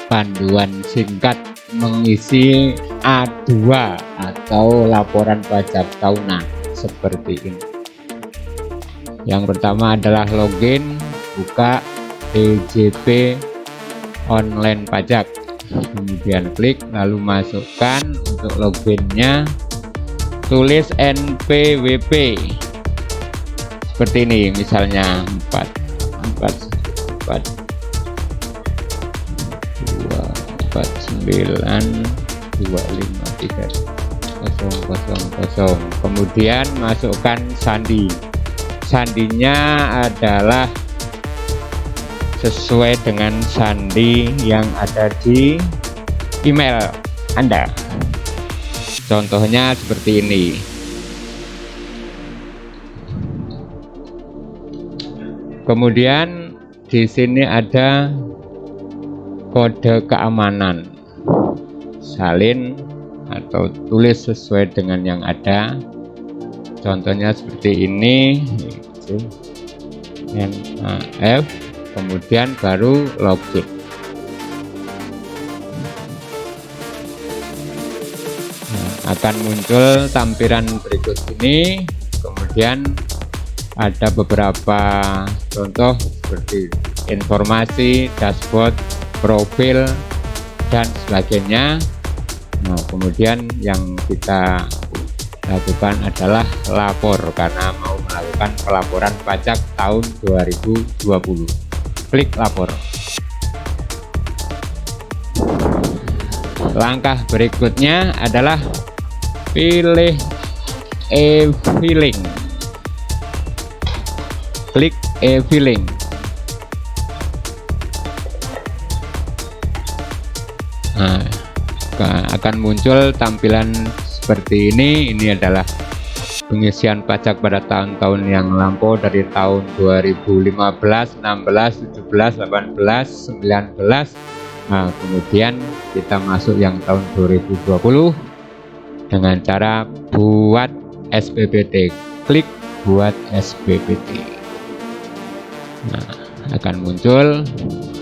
panduan singkat mengisi A2 atau laporan pajak tahunan seperti ini. Yang pertama adalah login, buka DJP online pajak, kemudian klik, lalu masukkan untuk loginnya, tulis NPWP seperti ini, misalnya 449253000. Kemudian masukkan sandinya adalah sesuai dengan sandi yang ada di email Anda. Contohnya seperti ini. Kemudian di sini ada kode keamanan, salin atau tulis sesuai dengan yang ada. Contohnya seperti ini, NAF, kemudian baru login. Akan muncul tampilan berikut ini. Kemudian ada beberapa contoh seperti informasi, dashboard, profil, dan sebagainya. Nah, kemudian yang kita lakukan adalah lapor karena mau melakukan pelaporan pajak tahun 2020. Klik lapor. Langkah berikutnya adalah pilih e-filing. Klik e-filing. Nah, akan muncul tampilan seperti ini. Ini adalah pengisian pajak pada tahun-tahun yang lampau dari tahun 2015, 16, 17, 18, 19. Nah, kemudian kita masuk yang tahun 2020 dengan cara buat SPPT. Klik buat SPPT. Nah, akan muncul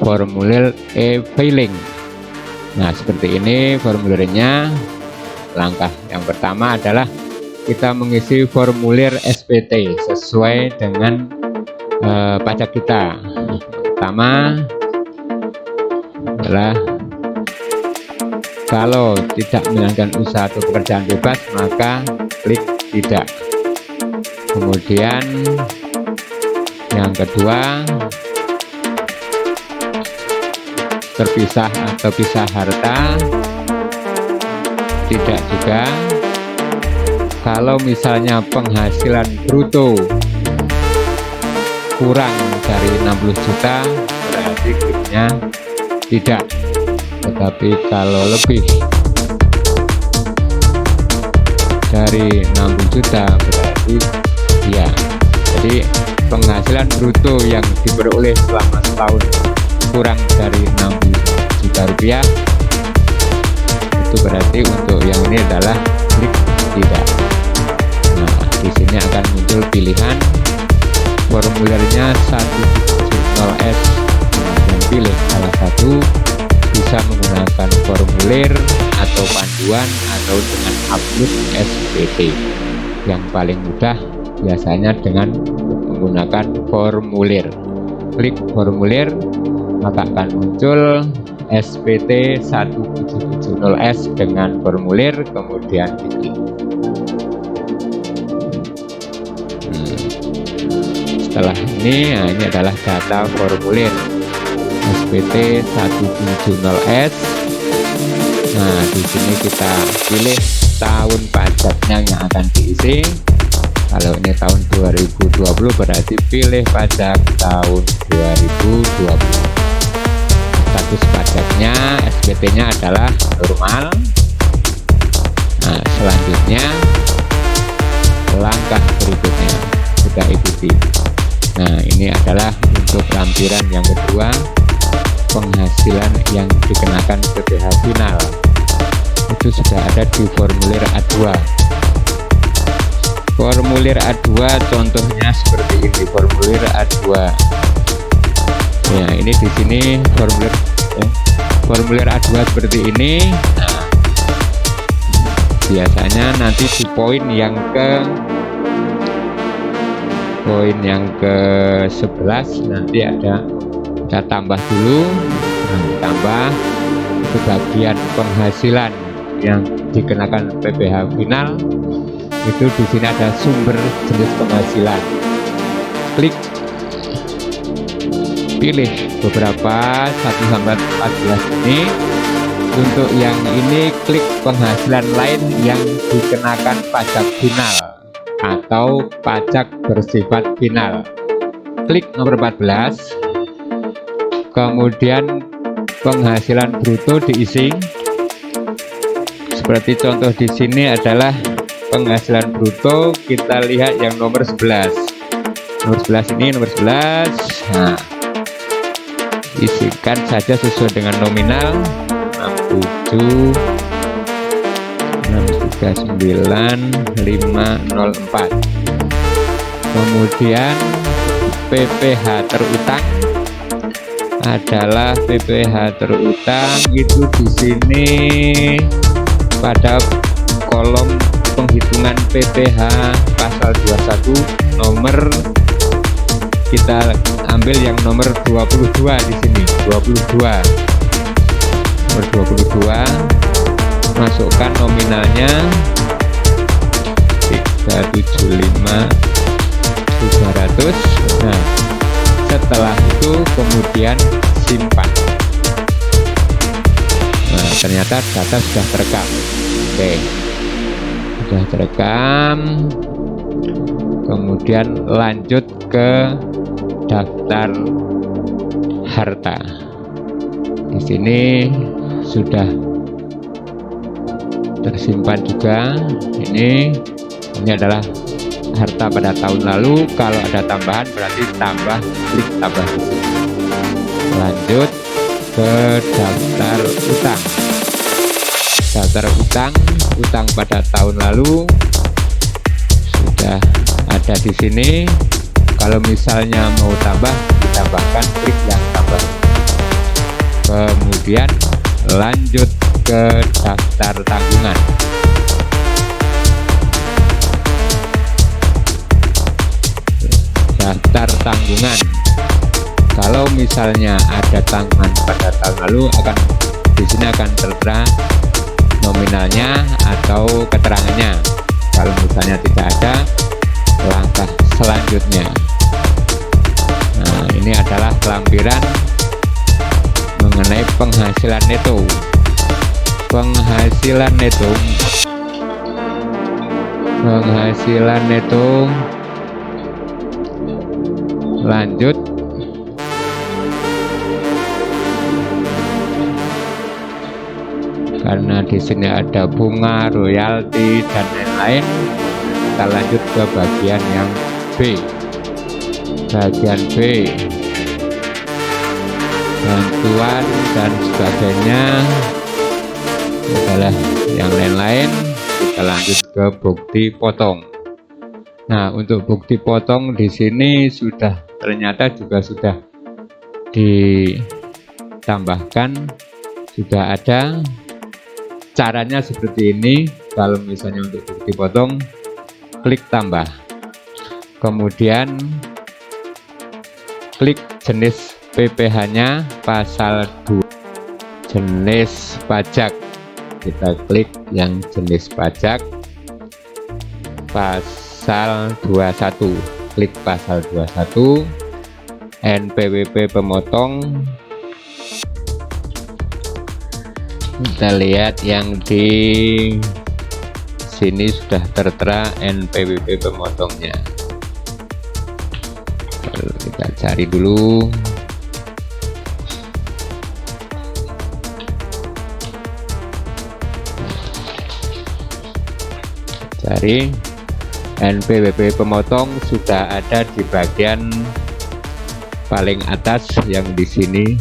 formulir e-filing. Nah, seperti ini formulirnya. Langkah yang pertama adalah kita mengisi formulir SPT sesuai dengan pajak kita. Pertama adalah kalau tidak menjalankan usaha atau pekerjaan bebas, maka klik tidak. Kemudian yang kedua, terpisah atau pisah harta, tidak juga. Kalau misalnya penghasilan bruto kurang dari 60 juta, berarti kliknya tidak. Tetapi kalau lebih dari 60 juta berarti ya. Jadi penghasilan bruto yang diperoleh selama setahun kurang dari 60 juta rupiah, itu berarti untuk yang ini adalah klik tidak. Nah, di sini akan muncul pilihan formulirnya 170S, dan pilih salah satu. Bisa menggunakan formulir atau panduan atau dengan upload SPT. Yang paling mudah biasanya dengan menggunakan formulir. Klik formulir, maka akan muncul SPT 170S dengan formulir, kemudian diklik. Setelah ini, ini adalah data formulir SPT 170S. Nah, di sini kita pilih tahun pajaknya yang akan diisi. Kalau ini tahun 2020 berarti pilih pajak tahun 2020. Status pajaknya, SPT-nya adalah normal. Nah, selanjutnya langkah berikutnya kita ikuti. Nah, ini adalah untuk lampiran yang kedua, penghasilan yang dikenakan PPh final. Itu sudah ada di formulir A2. Formulir A2 contohnya seperti ini, formulir A2. Ya, ini di sini formulir formulir A2 seperti ini. Nah, biasanya nanti di poin yang ke 11 nanti ada kita tambah dulu. Nah, tambah itu bagian penghasilan yang dikenakan PPh final. Itu di sini ada sumber jenis penghasilan. Klik, pilih beberapa 1 sampai 14 ini. Untuk yang ini klik penghasilan lain yang dikenakan pajak final atau pajak bersifat final. Klik nomor 14. Kemudian penghasilan bruto diisi. Seperti contoh di sini adalah penghasilan bruto, kita lihat yang nomor 11. Nomor 11 ini, nomor 11. Nah, isikan saja sesuai dengan nominal 67 639 504. Kemudian PPh terutang adalah PPh terutang itu di sini pada kolom penghitungan PPh pasal 21 nomor, kita ambil yang nomor 22 di sini. 22 nomor 22, masukkan nominalnya 375.300. Nah, setelah itu kemudian simpan. Nah, ternyata data sudah terekam. Oke, sudah terekam. Kemudian lanjut ke daftar harta. Di sini sudah tersimpan juga. Ini adalah harta pada tahun lalu. Kalau ada tambahan berarti tambah, klik tambah. Lanjut ke daftar utang. Daftar utang, utang pada tahun lalu sudah ada di sini. Kalau misalnya mau tambah, ditambahkan, klik yang tambah. Kemudian lanjut ke daftar tanggungan. Daftar tanggungan. Kalau misalnya ada tanggungan pada tahun lalu, di sini akan tertera nominalnya atau keterangannya. Kalau misalnya tidak ada, langkah selanjutnya. Nah, ini adalah lampiran mengenai penghasilan neto. Penghasilan neto. Penghasilan neto. Lanjut. Karena di sini ada bunga, royalti dan lain-lain, kita lanjut ke bagian yang B. Bagian B, bantuan dan sebagainya adalah yang lain-lain. Kita lanjut ke bukti potong. Nah, untuk bukti potong di sini ternyata juga sudah ditambahkan, sudah ada. Caranya seperti ini. Kalau misalnya untuk bukti potong, klik tambah, kemudian klik jenis PPh-nya pasal 2, jenis pajak. Kita klik yang jenis pajak pasal 21, klik pasal 21. NPWP pemotong, kita lihat yang di sini sudah tertera NPWP pemotongnya. Lalu kita cari dulu. Cari NPWP pemotong, sudah ada di bagian paling atas yang di sini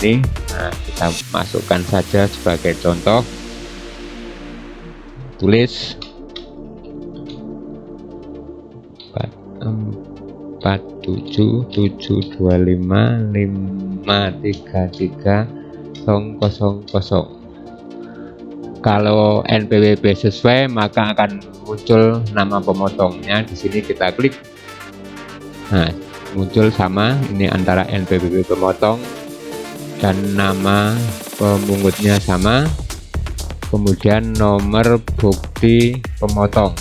nih. Nah, kita masukkan saja sebagai contoh. Tulis 4772553 Kalau NPWP sesuai maka akan muncul nama pemotongnya. Di sini kita klik. Nah, muncul sama ini antara NPWP pemotong dan nama pemungutnya sama. Kemudian nomor bukti pemotong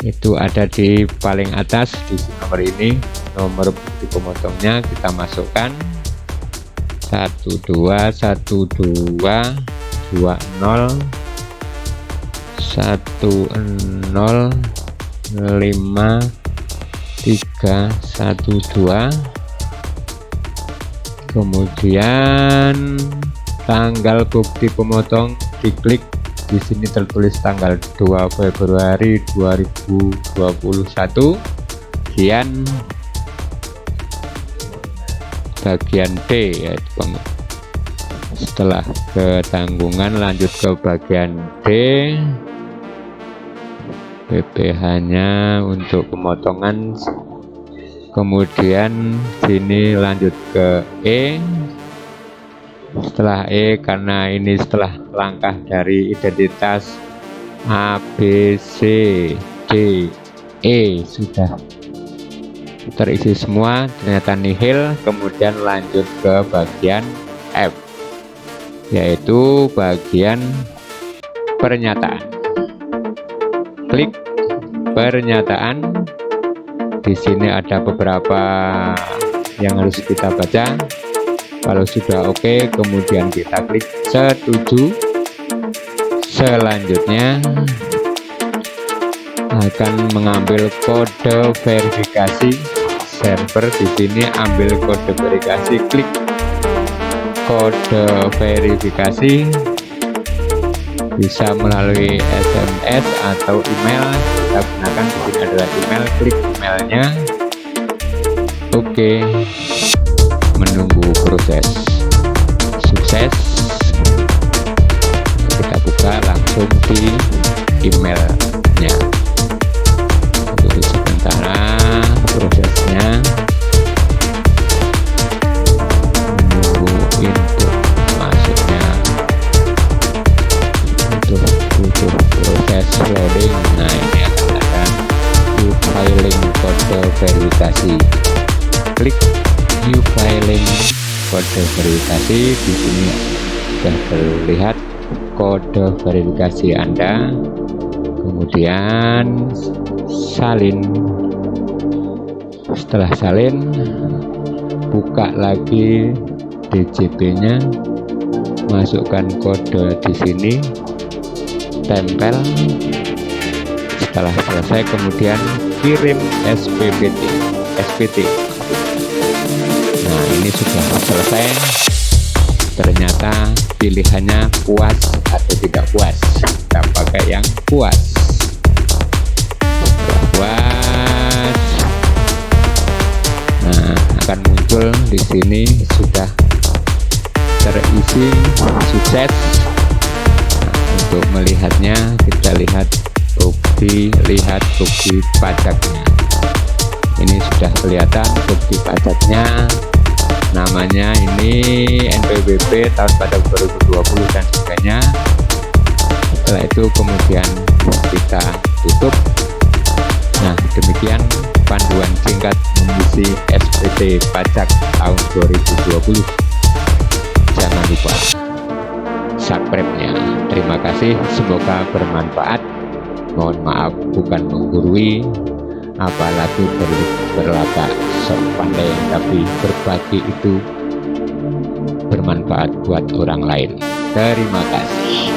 itu ada di paling atas di nomor ini. Nomor bukti pemotongnya kita masukkan 12 kemudian tanggal bukti pemotong diklik. Di sini tertulis tanggal 2 Februari 2021. Kemudian bagian D, yaitu setelah ketanggungan lanjut ke bagian D. PPh nya untuk pemotongan. Kemudian sini lanjut ke E. Setelah E, karena ini setelah langkah dari identitas A, B, C, D, E sudah terisi semua, ternyata nihil. Kemudian lanjut ke bagian F, yaitu bagian pernyataan. Klik pernyataan. Di sini ada beberapa yang harus kita baca. Kalau sudah oke, kemudian kita klik setuju. Selanjutnya akan mengambil kode verifikasi server. Di sini ambil kode verifikasi, klik kode verifikasi, bisa melalui SMS atau email. Kita gunakan di sini adalah email, klik emailnya. Oke. Menunggu proses. Sukses. Kita buka langsung di emailnya. Tunggu sebentar prosesnya. Menunggu input masuknya. Untuk butuh proses loading. Nah, ini akan ada new filing kode verifikasi. Klik new filing kode verifikasi. Di sini sudah terlihat kode verifikasi Anda. Kemudian salin. Setelah salin, buka lagi DJP-nya, masukkan kode di sini, tempel. Setelah selesai, kemudian kirim SPT. Nah, ini sudah selesai. Ternyata pilihannya puas atau tidak puas. Kita pakai yang puas. Setelah puas, nah, akan muncul di sini sudah terisi sukses. Nah, untuk melihatnya kita lihat bukti pajaknya. Ini sudah kelihatan bukti pajaknya. Namanya ini NPWP tahun pada 2020 dan sebagainya. Setelah itu kemudian kita tutup. Nah, demikian panduan singkat mengisi SPT pajak tahun 2020. Jangan lupa subscribe-nya. Terima kasih, semoga bermanfaat. Mohon maaf bukan menggurui, apalagi berlagak sok pandai, tapi berbagi itu bermanfaat buat orang lain. Terima kasih.